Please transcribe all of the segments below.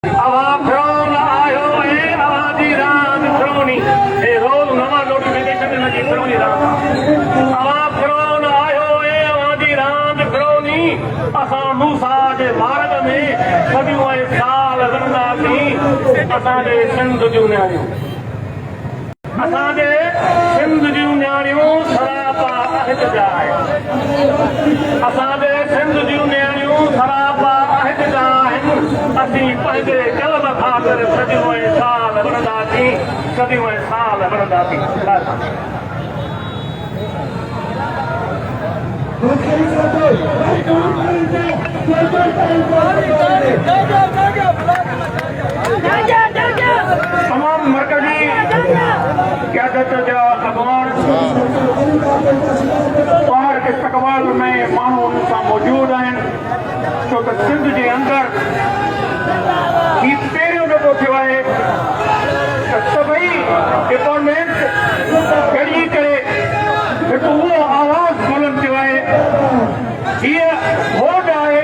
हवा फिरोन आयो है आवाजी रात फिरोनी ये रोज नवा नोटिफिकेशन लगी फिरोनी रात हवा फिरोन आयो है आवाजी रात फिरोनी असां मूसा जे मार्ग में सदियों साल वरंदासी असांजे सिंध जूं न्याणियूं असांजे सिंध जूं न्याणियूं सरापा अहिद जा आहिनि असांजे सिंध जूं न्याणियूं सरापा अहिद जा आहिनि असीं पंहिंजे कलम खातिर सदियों साल वरंदासीं सदियों साल वरंदासीं तमाम मरकजी क़यादत जा अगवान ॿाहिर इस्तक़बाल में माण्हू उन्हनि सां मौजूदु आहिनि छो त सिंध जे अंदरि ही पहिरियों दफ़ो थियो आहे त सभई डिपार्टमेंट गॾिजी करे हिकु उहो आवाज़ बुलंद थियो आहे हीअ होड आहे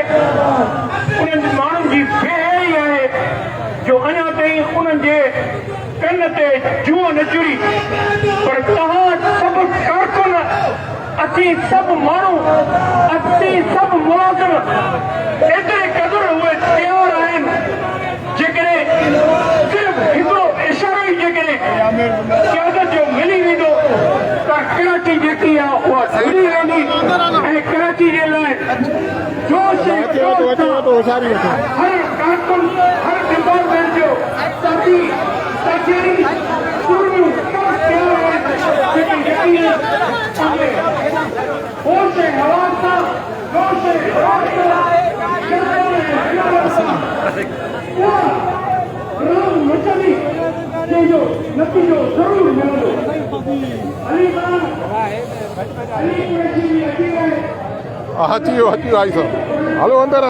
उन्हनि माण्हुनि जी बेहरी आहे जो अञा ताईं उन्हनि जे कन ते जूअ न चुरी पर तव्हां सभु कारकुन असीं सभु माण्हू असीं सभु मुलाज़िम एतिरे क़दुरु उहे तयारु आहिनि जेकॾहिं सिर्फ़ु हिकिड़ो इशारो ई जेकॾहिं क़यादत जो मिली वेंदो त कराची जेकी आहे उहा जुड़ी वेंदी ऐं कराची जे लाइ जोश ऐं जोश सां हर कारकुन हर डिपार्टमेंट जो साथी साथी सुरमियूं सभु तयारु आहिनि जेकी यकीन आहे होश ऐं हवास सां जोश ऐं हवास सां राम मचंदी जंहिंजो नतीजो ज़रूरु मिलंदो अली खान अली कुरैशी जी अची रहे अची वियो आई सर हलो अंदरि